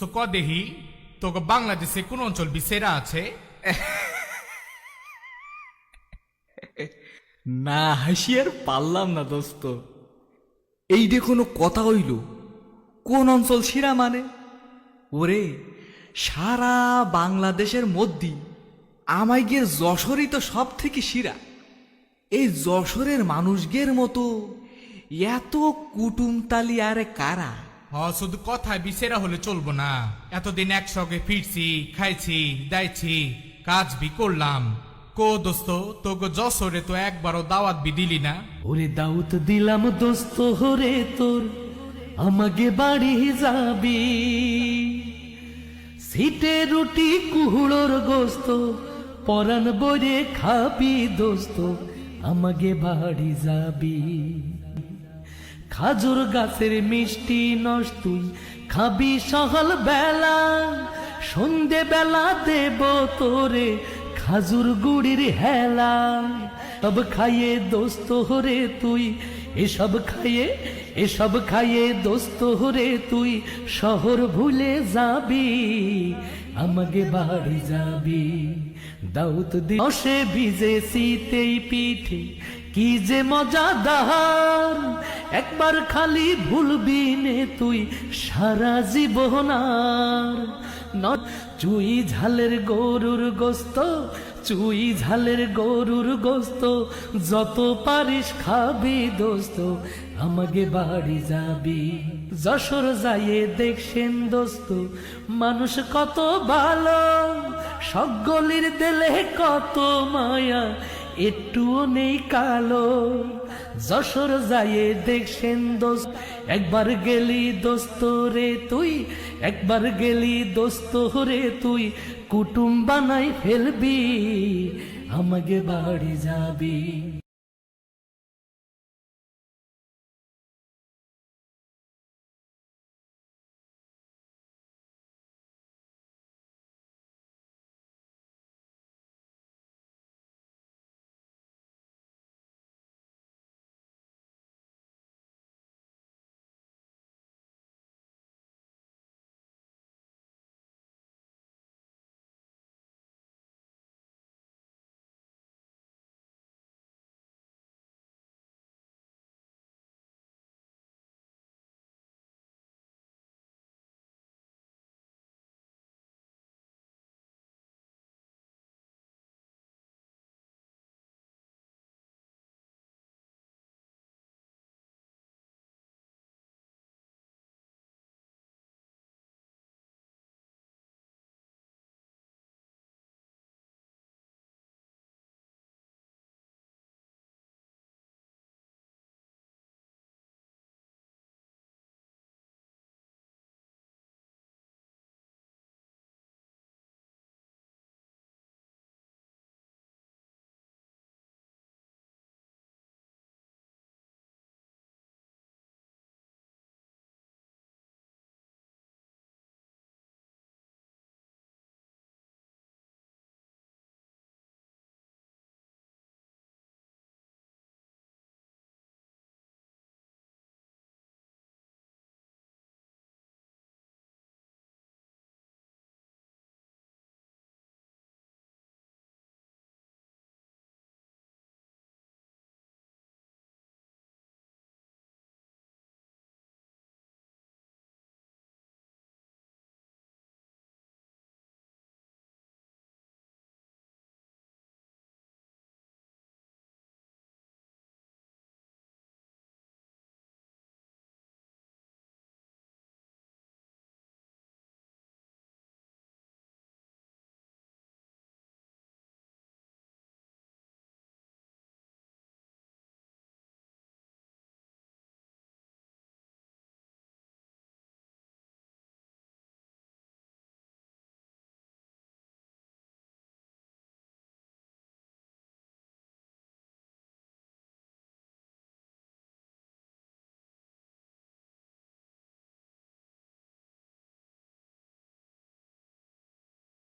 তো ক দেহি তোকে বাংলাদেশে কোন অঞ্চল বিসেরা আছে? না হাসি আর পারলাম না দোস্ত। এইটা কোনো কথা হইল? কোন অঞ্চল শিরা মানে? ওরে সারা বাংলাদেশের মধ্যে আমায় গিয়ে যশোরই তো সব থেকে শিরা। এই যশোরের মানুষদের মতো এত কুটুমতালি আরে কারা? শুধু কথায় বিসেরা হলে চলবো না। এতদিন একসঙ্গে ফিরছি, খাইছি, দাইছি, কাজ বি করলাম। কো দোস্ত, তোকে যশোরে তো একবারও দাওয়াত বি দিলি না। ওরে দাউত দিলাম দোস্ত হরে তোর, আমাকে বাড়ি যাবি। সিটে রুটি কুহুড়োর গোস্ত পরান বরে খাবি দোস্ত, আমাকে বাড়ি যাবি। খাজুর গাছের মিষ্টি নস তুই খাবি সকাল বেলা, সন্ধে বেলা দেব তোরে খাজুর গুড়ির হেলা। সব খাইয়ে দোস্ত হরে তুই, এসব খাইয়ে দোস্ত হরে তুই শহর ভুলে যাবি, আমাকে বাড়ি যাবি। দাউত দিবসে ভিজে শীতেই পিঠে কি যে মজাদার, একবার খালি ভুলবি নে তুই সারা জীবন আর। চুই ঝালের গরুর গোস্ত, চুই ঝালের গরুর গোস্ত যত পারিস খাবি দোস্ত, আমাকে বাড়ি যাবি। যশোর যাইয়ে দেখছেন দোস্ত মানুষ কত ভালো, সকলের দিলে কত মায়া একটুও নেই কালো। যশোর যাইয়ে দেখছেন দোস্ত, একবার গেলি দোস্ত রে তুই, একবার গেলি দোস্ত রে তুই কুটুম বানাই ফেলবি, আমাকে বাড়ি যাবি।